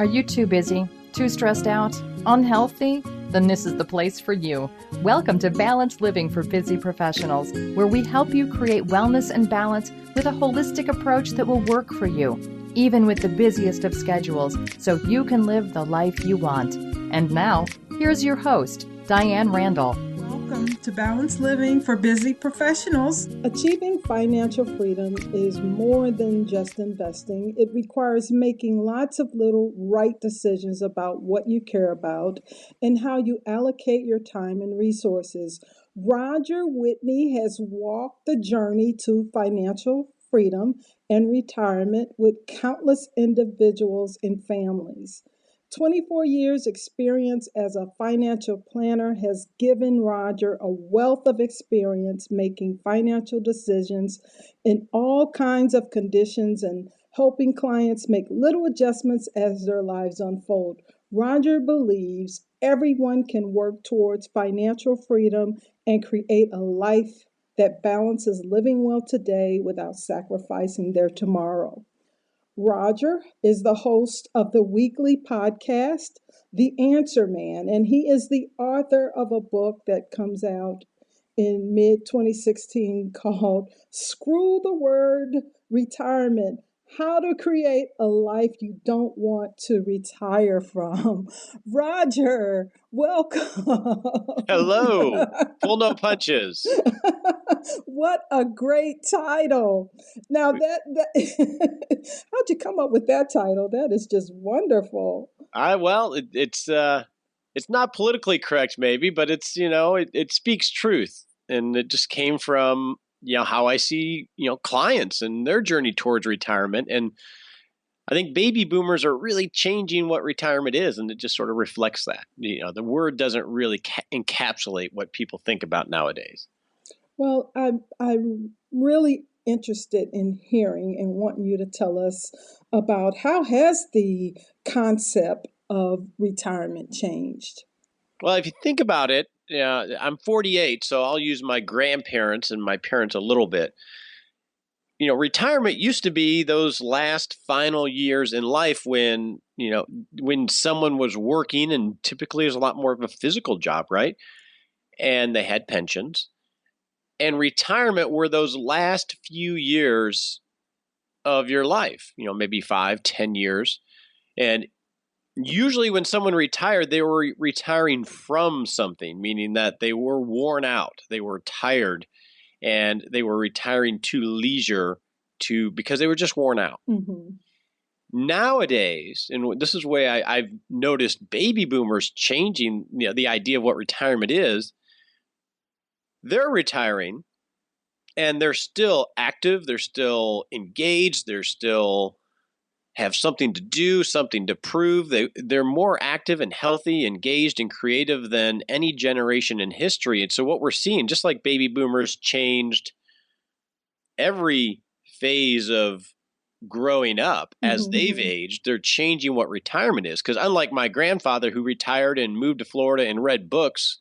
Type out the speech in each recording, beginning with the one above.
Are you too busy? Too stressed out? Unhealthy? Then this is the place for you. Welcome to Balanced Living for Busy Professionals, where we help you create wellness and balance with a holistic approach that will work for you, even with the busiest of schedules, so you can live the life you want. And now, here's your host, Diane Randall. Welcome to Balanced Living for Busy Professionals. Achieving financial freedom is more than just investing. It requires making lots of little right decisions about what you care about and how you allocate your time and resources. Roger Whitney has walked the journey to financial freedom and retirement with countless individuals and families. 24 years experience as a financial planner has given Roger a wealth of experience making financial decisions in all kinds of conditions and helping clients make little adjustments as their lives unfold. Roger believes everyone can work towards financial freedom and create a life that balances living well today without sacrificing their tomorrow. Roger is the host of the weekly podcast, The Answer Man, and he is the author of a book that comes out in mid-2016 called Screw the Word Retirement: How to Create a Life You Don't Want to Retire From. Roger, welcome. Hello. Pull no punches. What a great title. Now how'd you come up with that title? That is just wonderful. It's not politically correct maybe, but it's, it speaks truth. And it just came from, how I see, clients and their journey towards retirement. And I think baby boomers are really changing what retirement is, and it just sort of reflects that. The word doesn't really encapsulate what people think about nowadays. Well, I'm really interested in hearing and wanting you to tell us about how has the concept of retirement changed? Well, if you think about it, I'm 48, so I'll use my grandparents and my parents a little bit. Retirement used to be those last final years in life when someone was working, and typically it was a lot more of a physical job, right? And they had pensions. And retirement were those last few years of your life, maybe 5-10 years. And usually when someone retired, they were retiring from something, meaning that they were worn out, they were tired, and they were retiring to leisure because they were just worn out. Mm-hmm. Nowadays, and this is where I've noticed baby boomers changing the idea of what retirement is. They're retiring and they're still active, they're still engaged, they're still have something to do, something to prove. They're more active and healthy, engaged and creative than any generation in history. And so what we're seeing, just like baby boomers changed every phase of growing up as they've aged, they're changing what retirement is. Because unlike my grandfather who retired and moved to Florida and read books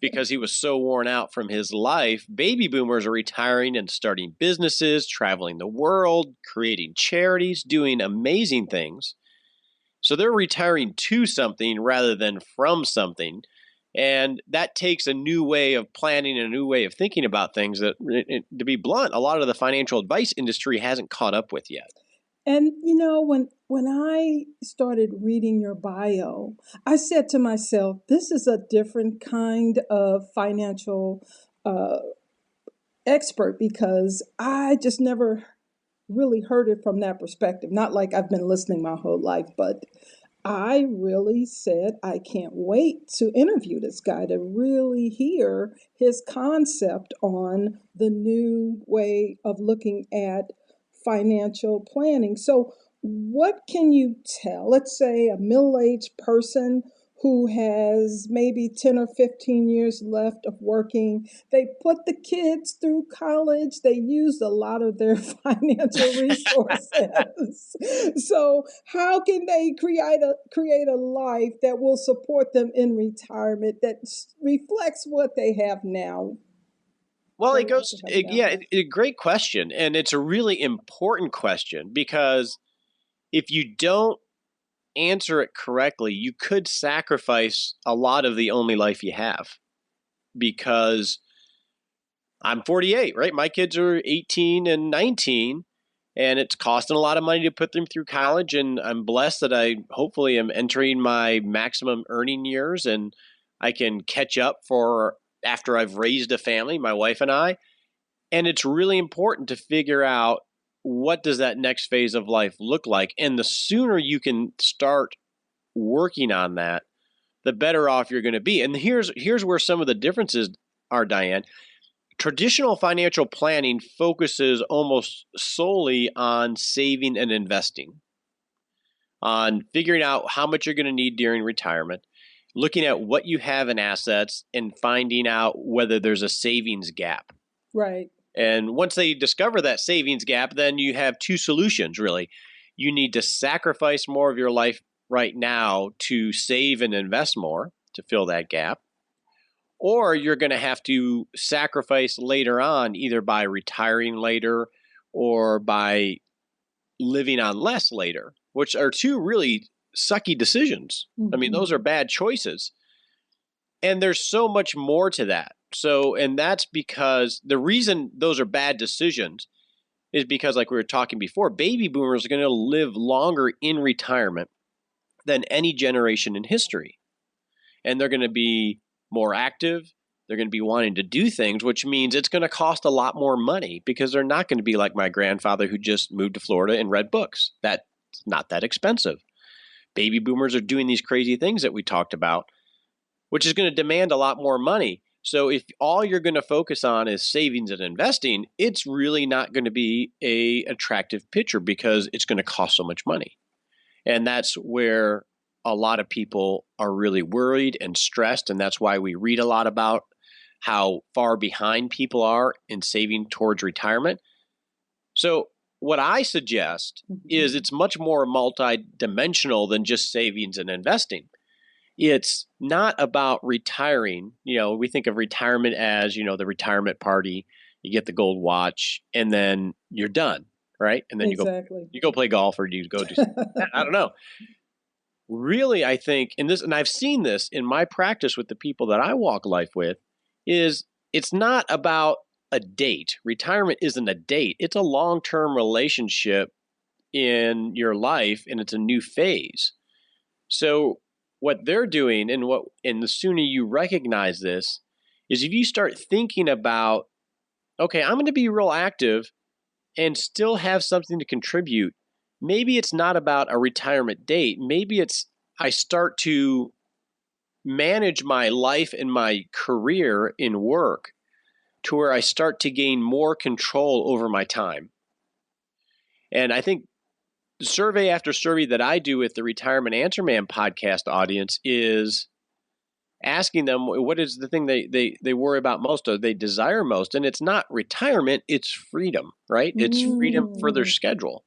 because he was so worn out from his life, baby boomers are retiring and starting businesses, traveling the world, creating charities, doing amazing things. So they're retiring to something rather than from something. And that takes a new way of planning and a new way of thinking about things that, to be blunt, a lot of the financial advice industry hasn't caught up with yet. And, when I started reading your bio, I said to myself, this is a different kind of financial expert, because I just never really heard it from that perspective. Not like I've been listening my whole life, but I really said, I can't wait to interview this guy to really hear his concept on the new way of looking at financial planning. So what can you tell, let's say a middle-aged person who has maybe 10 or 15 years left of working. They put the kids through college. They used a lot of their financial resources. So how can they create a life that will support them in retirement that reflects what they have now? Well, a great question. And it's a really important question, because if you don't answer it correctly, you could sacrifice a lot of the only life you have, because I'm 48, right? My kids are 18 and 19, and it's costing a lot of money to put them through college. And I'm blessed that I hopefully am entering my maximum earning years, and I can catch up for after I've raised a family, my wife and I. And it's really important to figure out, what does that next phase of life look like? And the sooner you can start working on that, the better off you're going to be. And here's where some of the differences are, Diane. Traditional financial planning focuses almost solely on saving and investing, on figuring out how much you're going to need during retirement, looking at what you have in assets, and finding out whether there's a savings gap. Right. And once they discover that savings gap, then you have two solutions, really. You need to sacrifice more of your life right now to save and invest more to fill that gap. Or you're going to have to sacrifice later on, either by retiring later or by living on less later, which are two really sucky decisions. I mean, those are bad choices. And there's so much more to that. So, and that's because the reason those are bad decisions is because, like we were talking before, baby boomers are going to live longer in retirement than any generation in history. And they're going to be more active. They're going to be wanting to do things, which means it's going to cost a lot more money, because they're not going to be like my grandfather who just moved to Florida and read books. That's not that expensive. Baby boomers are doing these crazy things that we talked about, which is going to demand a lot more money. So if all you're going to focus on is savings and investing, it's really not going to be an attractive picture, because it's going to cost so much money. And that's where a lot of people are really worried and stressed. And that's why we read a lot about how far behind people are in saving towards retirement. So what I suggest is it's much more multidimensional than just savings and investing. It's not about retiring. You know, we think of retirement as, you know, the retirement party, you get the gold watch, and then you're done, right? And then you go play golf, or you go do something. I don't know. Really, I think and I've seen this in my practice with the people that I walk life with, is it's not about a date. Retirement isn't a date. It's a long-term relationship in your life, and it's a new phase. So what they're doing, and the sooner you recognize this, is if you start thinking about, okay, I'm going to be real active and still have something to contribute. Maybe it's not about a retirement date. Maybe it's I start to manage my life and my career in work to where I start to gain more control over my time. And I think survey after survey that I do with the Retirement Answer Man podcast audience is asking them, what is the thing they worry about most, or they desire most? And it's not retirement, it's freedom, right? It's freedom for their schedule.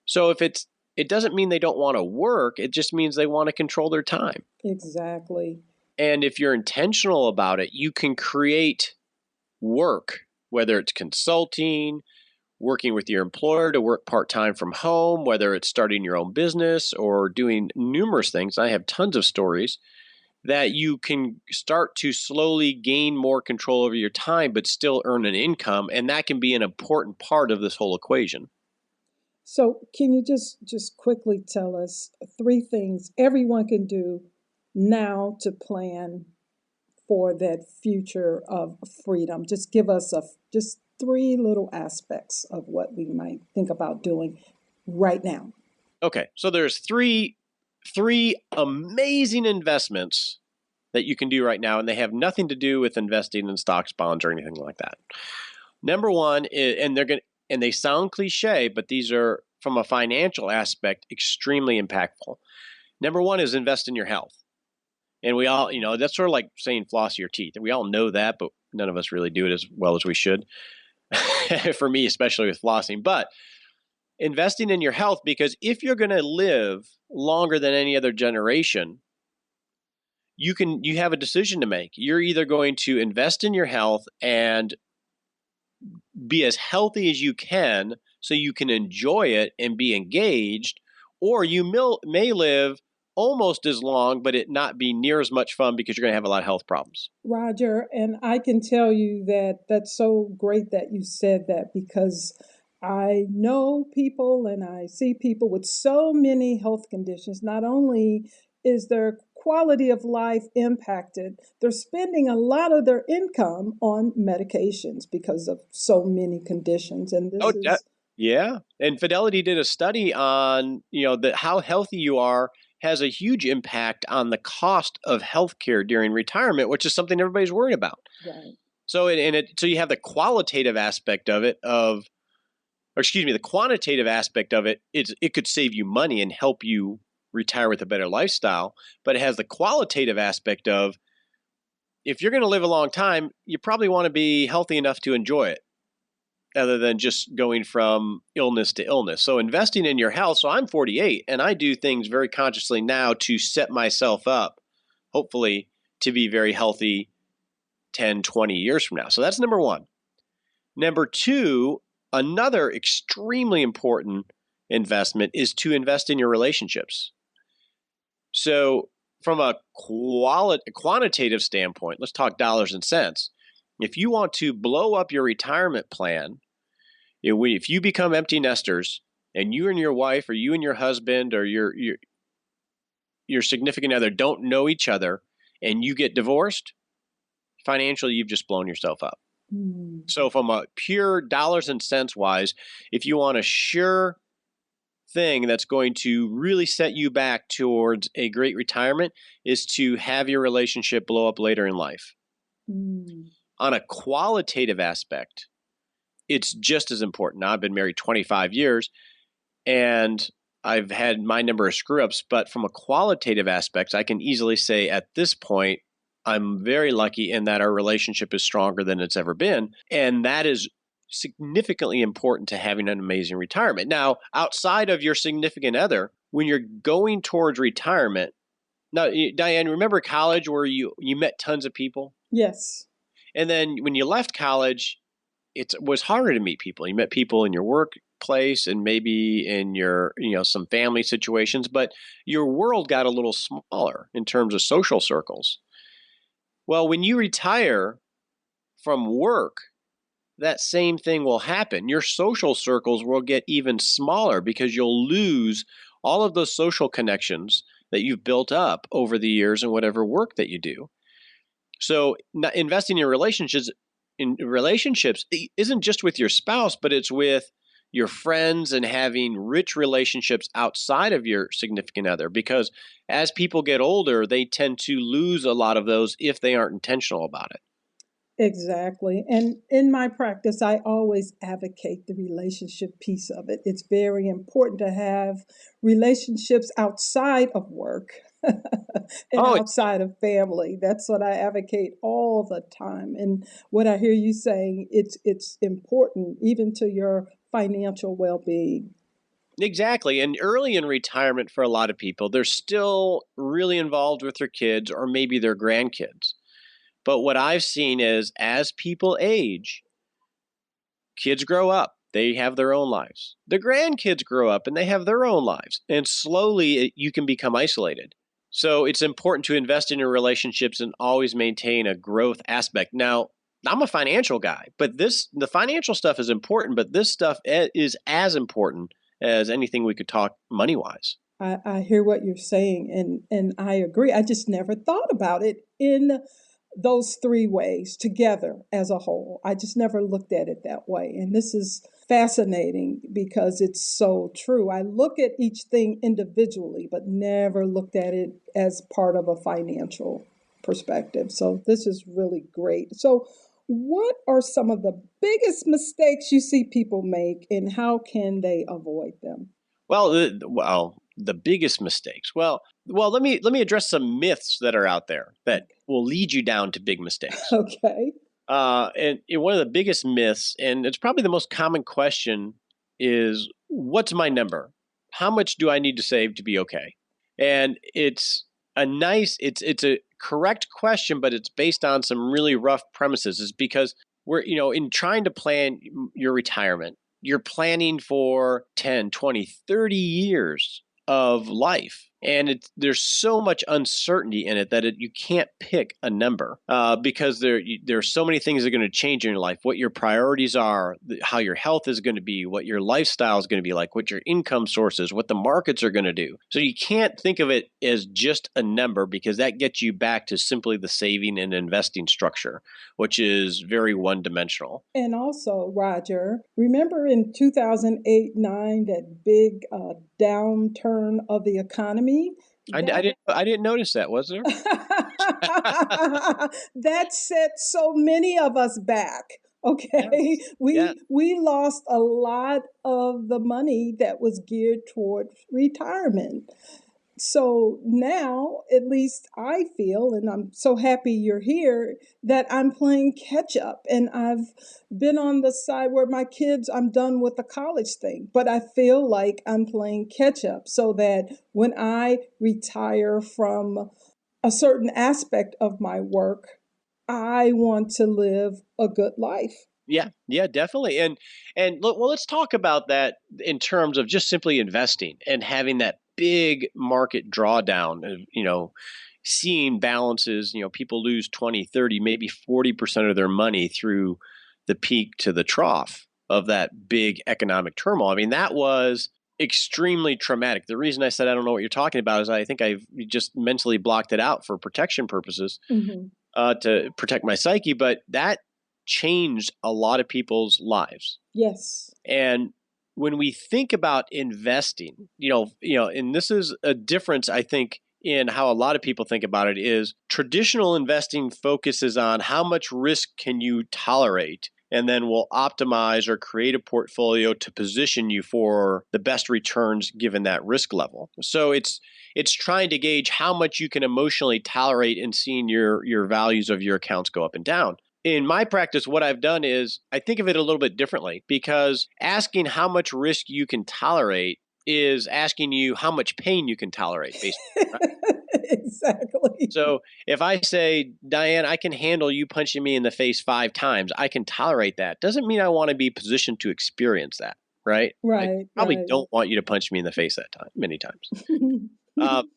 So if it doesn't mean they don't want to work, it just means they want to control their time. Exactly. And if you're intentional about it, you can create work, whether it's consulting, working with your employer to work part-time from home, whether it's starting your own business or doing numerous things. I have tons of stories that you can start to slowly gain more control over your time, but still earn an income. And that can be an important part of this whole equation. So can you just quickly tell us 3 things everyone can do now to plan for that future of freedom? Just give us just 3 little aspects of what we might think about doing right now. Okay, so there's three amazing investments that you can do right now, and they have nothing to do with investing in stocks, bonds, or anything like that. Number one is, and they sound cliche, but these are, from a financial aspect, extremely impactful. Number one is invest in your health. And we all, that's sort of like saying floss your teeth. And we all know that, but none of us really do it as well as we should. For me, especially with flossing. But investing in your health, because if you're going to live longer than any other generation, you have a decision to make. You're either going to invest in your health and be as healthy as you can so you can enjoy it and be engaged, or you may live almost as long, but it not be near as much fun because you're going to have a lot of health problems. Roger, and I can tell you that that's so great that you said that, because I know people and I see people with so many health conditions. Not only is their quality of life impacted, they're spending a lot of their income on medications because of so many conditions. And this is yeah. And Fidelity did a study on, how healthy you are has a huge impact on the cost of healthcare during retirement, which is something everybody's worried about. right. So so you have the qualitative aspect of it the quantitative aspect of it. It could save you money and help you retire with a better lifestyle, but it has the qualitative aspect of, if you're going to live a long time, you probably want to be healthy enough to enjoy it, other than just going from illness to illness. So investing in your health. So I'm 48 and I do things very consciously now to set myself up, hopefully, to be very healthy 10, 20 years from now. So that's number one. Number two, another extremely important investment is to invest in your relationships. So from a quantitative standpoint, let's talk dollars and cents. If you want to blow up your retirement plan, if you become empty nesters and you and your wife or you and your husband or your significant other don't know each other and you get divorced, financially, you've just blown yourself up. So from a pure dollars and cents wise, if you want a sure thing that's going to really set you back towards a great retirement, is to have your relationship blow up later in life. On a qualitative aspect, it's just as important. Now, I've been married 25 years and I've had my number of screw ups, but from a qualitative aspect, I can easily say at this point, I'm very lucky in that our relationship is stronger than it's ever been. And that is significantly important to having an amazing retirement. Now, outside of your significant other, when you're going towards retirement, now, Diane, remember college where you met tons of people? Yes. And then when you left college, it was harder to meet people. You met people in your workplace and maybe in your, some family situations, but your world got a little smaller in terms of social circles. Well, when you retire from work, that same thing will happen. Your social circles will get even smaller because you'll lose all of those social connections that you've built up over the years in whatever work that you do. So investing in relationships isn't just with your spouse, but it's with your friends and having rich relationships outside of your significant other, because as people get older, they tend to lose a lot of those if they aren't intentional about it. Exactly. And in my practice, I always advocate the relationship piece of it. It's very important to have relationships outside of work and outside of family. That's what I advocate all the time. And what I hear you saying, it's important even to your financial well-being. Exactly. And early in retirement for a lot of people, they're still really involved with their kids or maybe their grandkids. But what I've seen is as people age, kids grow up, they have their own lives. The grandkids grow up and they have their own lives. And slowly you can become isolated. So it's important to invest in your relationships and always maintain a growth aspect. Now, I'm a financial guy, but the financial stuff is important, but this stuff is as important as anything we could talk money-wise. I hear what you're saying, and I agree. I just never thought about it in those three ways together as a whole. I just never looked at it that way. And this is fascinating because it's so true. I look at each thing individually, but never looked at it as part of a financial perspective. So this is really great. So what are some of the biggest mistakes you see people make, and how can they avoid them? Well, the biggest mistakes. Well, let me address some myths that are out there that will lead you down to big mistakes. Okay. And one of the biggest myths, and it's probably the most common question, is what's my number? How much do I need to save to be okay? And it's a correct question, but it's based on some really rough premises. Is because we're, in trying to plan your retirement, you're planning for 10, 20, 30 years of life. And there's so much uncertainty in it that you can't pick a number because there's so many things that are going to change in your life. What your priorities are, how your health is going to be, what your lifestyle is going to be like, what your income sources, what the markets are going to do. So you can't think of it as just a number because that gets you back to simply the saving and investing structure, which is very one-dimensional. And also, Roger, remember in 2008-9, that big downturn of the economy? I didn't notice that, was there? That set so many of us back. Okay, Yes. we lost a lot of the money that was geared toward retirement. So now, at least I feel, and I'm so happy you're here, that I'm playing catch up. And I've been on the side where I'm done with the college thing, but I feel like I'm playing catch up so that when I retire from a certain aspect of my work, I want to live a good life. Yeah, definitely. And look, well, let's talk about that in terms of just simply investing and having that big market drawdown of, seeing balances, people lose 20, 30, maybe 40% of their money through the peak to the trough of that big economic turmoil. I mean, that was extremely traumatic. The reason I said I don't know what you're talking about is I think I've just mentally blocked it out for protection purposes to protect my psyche, but that changed a lot of people's lives. Yes. And when we think about investing, and this is a difference, I think, in how a lot of people think about it is traditional investing focuses on how much risk can you tolerate, and then will optimize or create a portfolio to position you for the best returns given that risk level. So it's trying to gauge how much you can emotionally tolerate in seeing your values of your accounts go up and down. In my practice, what I've done is I think of it a little bit differently because asking how much risk you can tolerate is asking you how much pain you can tolerate, basically. Right? Exactly. So if I say, Diane, I can handle you punching me in the face 5 times, I can tolerate that. Doesn't mean I want to be positioned to experience that, right? Right. I probably don't want you to punch me in the face that time, many times.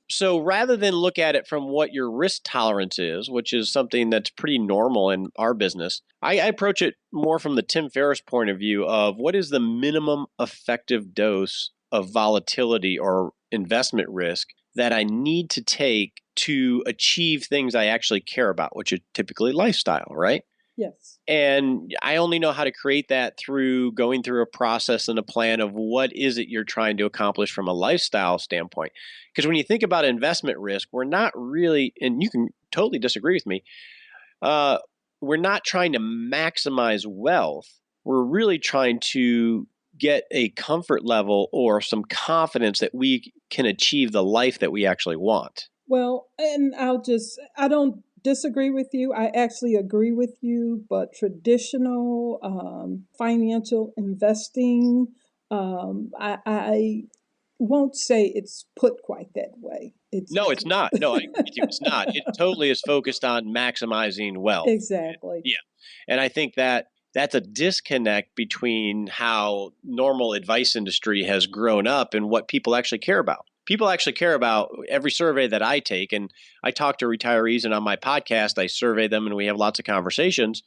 So rather than look at it from what your risk tolerance is, which is something that's pretty normal in our business, I approach it more from the Tim Ferriss point of view of what is the minimum effective dose of volatility or investment risk that I need to take to achieve things I actually care about, which is typically lifestyle, right? Yes. And I only know how to create that through going through a process and a plan of what is it you're trying to accomplish from a lifestyle standpoint. Because when you think about investment risk, we're not really, and you can totally disagree with me, we're not trying to maximize wealth. We're really trying to get a comfort level or some confidence that we can achieve the life that we actually want. Well, and I don't disagree with you. I actually agree with you, but traditional financial investing, I won't say it's put quite that way. No, it's not. No, I agree with you. It's not. It totally is focused on maximizing wealth. Exactly. Yeah. And I think that's a disconnect between how normal advice industry has grown up and what people actually care about. People actually care about every survey that I take, and I talk to retirees, and on my podcast, I survey them and we have lots of conversations.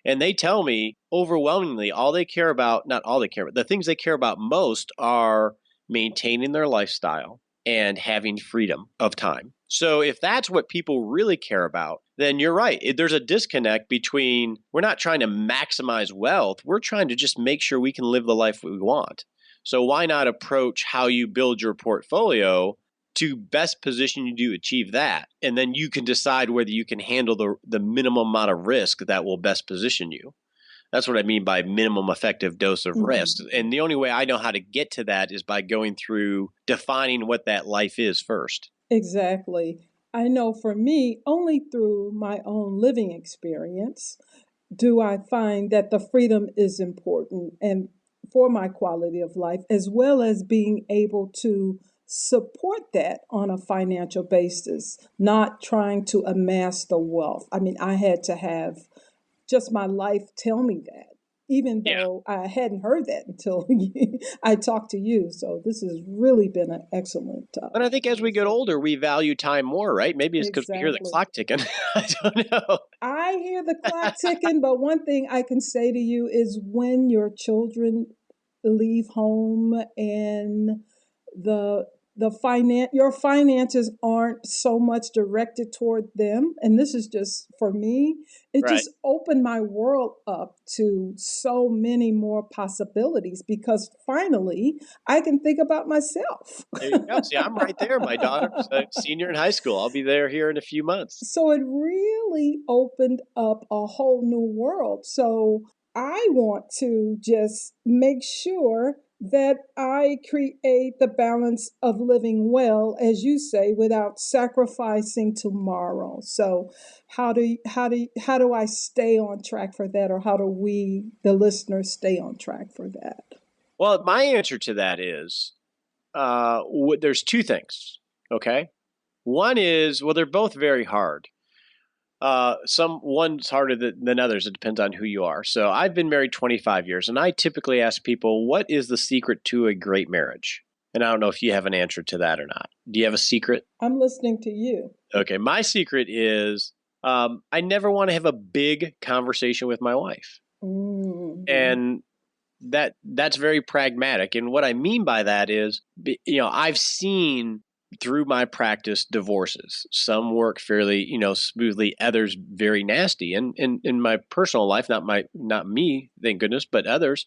And they tell me overwhelmingly all they care about, not all they care about, the things they care about most are maintaining their lifestyle and having freedom of time. So if that's what people really care about, then you're right. There's a disconnect between we're not trying to maximize wealth. We're trying to just make sure we can live the life we want. So why not approach how you build your portfolio to best position you to achieve that? And then you can decide whether you can handle the minimum amount of risk that will best position you. That's what I mean by minimum effective dose of risk. And the only way I know how to get to that is by going through defining what that life is first. Exactly. I know for me, only through my own living experience do I find that the freedom is important and for my quality of life, as well as being able to support that on a financial basis, not trying to amass the wealth. I mean, I had to have just my life tell me that. even though I hadn't heard that until I talked to you. So this has really been an excellent. But I think as we get older, we value time more, right? Maybe it's because we hear the clock ticking. I don't know. I hear the clock ticking, but one thing I can say to you is when your children leave home and your finances aren't so much directed toward them, and this is just for me, it just opened my world up to so many more possibilities, because finally I can think about myself. There you go. See, I'm right there. My daughter's a senior in high school. I'll be there here in a few months. So it really opened up a whole new world. So I want to just make sure that I create the balance of living well, as you say, without sacrificing tomorrow. So how do I stay on track for that, or how do we, the listeners, stay on track for that? Well, my answer to that is there's two things. Okay. One is, well, they're both very hard. One's harder than others. It depends on who you are. So I've been married 25 years, and I typically ask people, what is the secret to a great marriage? And I don't know if you have an answer to that or not. Do you have a secret? I'm listening to you. Okay. My secret is I never want to have a big conversation with my wife. Mm-hmm. And that's very pragmatic. And what I mean by that is, I've seen through my practice divorces. Some work fairly, smoothly, others very nasty. And in my personal life, not me, thank goodness, but others.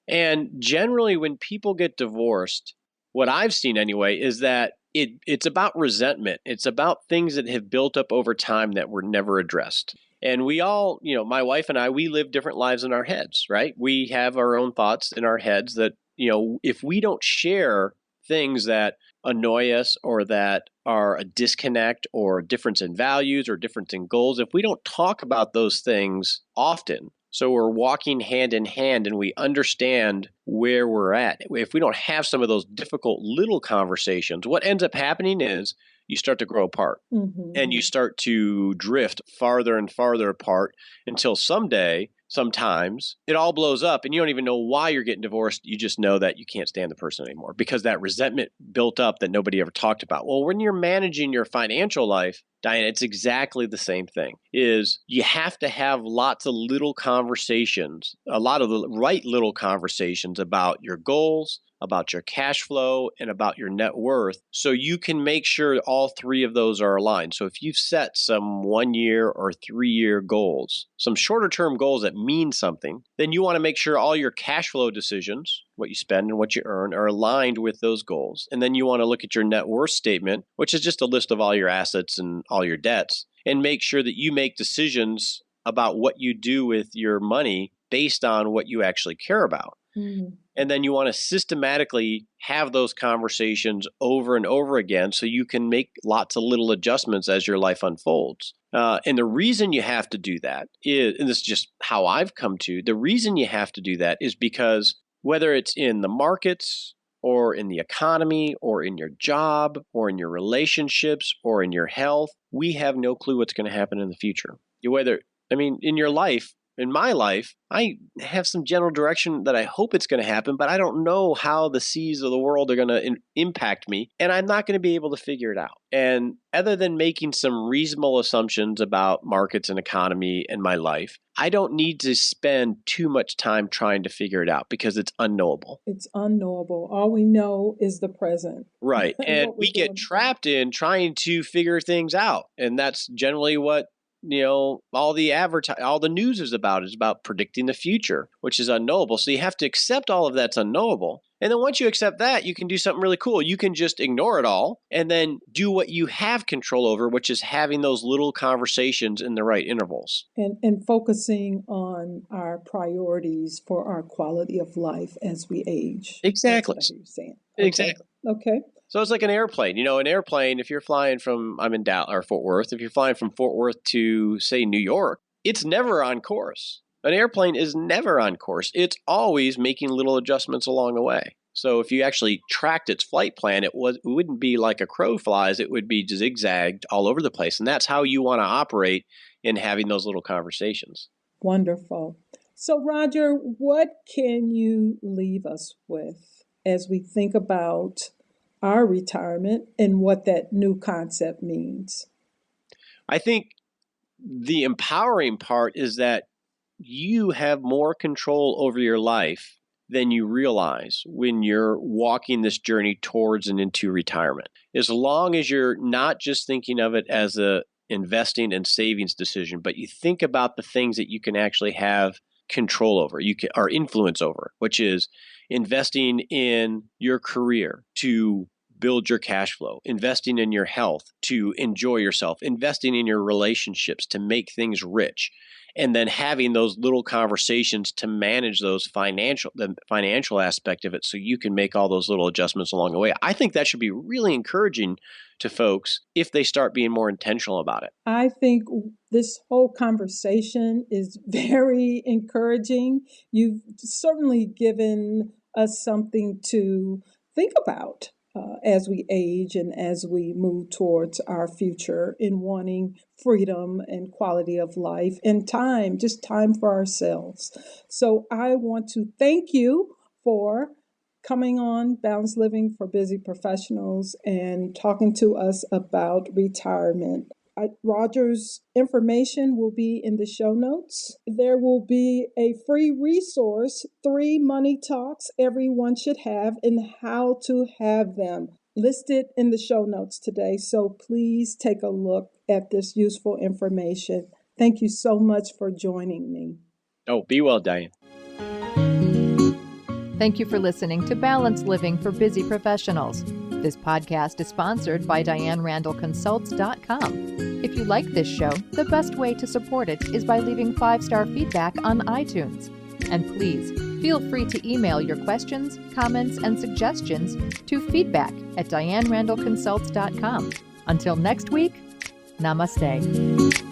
And generally when people get divorced, what I've seen anyway is that it's about resentment. It's about things that have built up over time that were never addressed. And we all, my wife and I, we live different lives in our heads, right? We have our own thoughts in our heads that, if we don't share things that annoy us or that are a disconnect or a difference in values or difference in goals, if we don't talk about those things often, so we're walking hand in hand and we understand where we're at, if we don't have some of those difficult little conversations, what ends up happening is you start to grow apart. Mm-hmm. And you start to drift farther and farther apart until sometimes it all blows up and you don't even know why you're getting divorced. You just know that you can't stand the person anymore because that resentment built up that nobody ever talked about. Well, when you're managing your financial life, Diane, it's exactly the same thing. Is you have to have lots of little conversations, a lot of the right little conversations about your goals, about your cash flow, and about your net worth, so you can make sure all three of those are aligned. So if you've set some 1 year or 3 year goals, some shorter term goals that mean something, then you want to make sure all your cash flow decisions, what you spend and what you earn, are aligned with those goals. And then you want to look at your net worth statement, which is just a list of all your assets and all your debts, and make sure that you make decisions about what you do with your money based on what you actually care about. Mm-hmm. And then you want to systematically have those conversations over and over again so you can make lots of little adjustments as your life unfolds. And the reason you have to do that is, and this is just how I've come to, the reason you have to do that is because whether it's in the markets or in the economy or in your job or in your relationships or in your health, we have no clue what's going to happen in the future. In your life, in my life, I have some general direction that I hope it's going to happen, but I don't know how the seas of the world are going to impact me, and I'm not going to be able to figure it out. And other than making some reasonable assumptions about markets and economy and my life, I don't need to spend too much time trying to figure it out because it's unknowable. It's unknowable. All we know is the present. Right. And we get trapped in trying to figure things out. And that's generally what all the news is about predicting the future, which is unknowable. So you have to accept all of that's unknowable. And then once you accept that, you can do something really cool. You can just ignore it all and then do what you have control over, which is having those little conversations in the right intervals. And focusing on our priorities for our quality of life as we age. Exactly. That's what you're saying. Exactly. Okay. So it's like an airplane. An airplane, if you're flying from, I'm in Dallas or Fort Worth, if you're flying from Fort Worth to, say, New York, it's never on course. An airplane is never on course. It's always making little adjustments along the way. So if you actually tracked its flight plan, it wouldn't be like a crow flies. It would be zigzagged all over the place. And that's how you want to operate in having those little conversations. Wonderful. So, Roger, what can you leave us with as we think about our retirement and what that new concept means? I think the empowering part is that you have more control over your life than you realize when you're walking this journey towards and into retirement. As long as you're not just thinking of it as a investing and savings decision, but you think about the things that you can actually have control over, or influence over, which is investing in your career to build your cash flow, investing in your health to enjoy yourself, investing in your relationships to make things rich, and then having those little conversations to manage the financial aspect of it so you can make all those little adjustments along the way. I think that should be really encouraging to folks if they start being more intentional about it. I think this whole conversation is very encouraging. You've certainly given us something to think about as we age and as we move towards our future in wanting freedom and quality of life and time, just time for ourselves. So I want to thank you for coming on Balanced Living for Busy Professionals and talking to us about retirement. Roger's information will be in the show notes. There will be a free resource, 3 money talks everyone should have and how to have them, listed in the show notes today. So please take a look at this useful information. Thank you so much for joining me. Oh, be well, Diane. Thank you for listening to Balanced Living for Busy Professionals. This podcast is sponsored by DianeRandallConsults.com. If you like this show, the best way to support it is by leaving 5-star feedback on iTunes. And please, feel free to email your questions, comments, and suggestions to feedback@DianeRandallConsults.com. Until next week, namaste.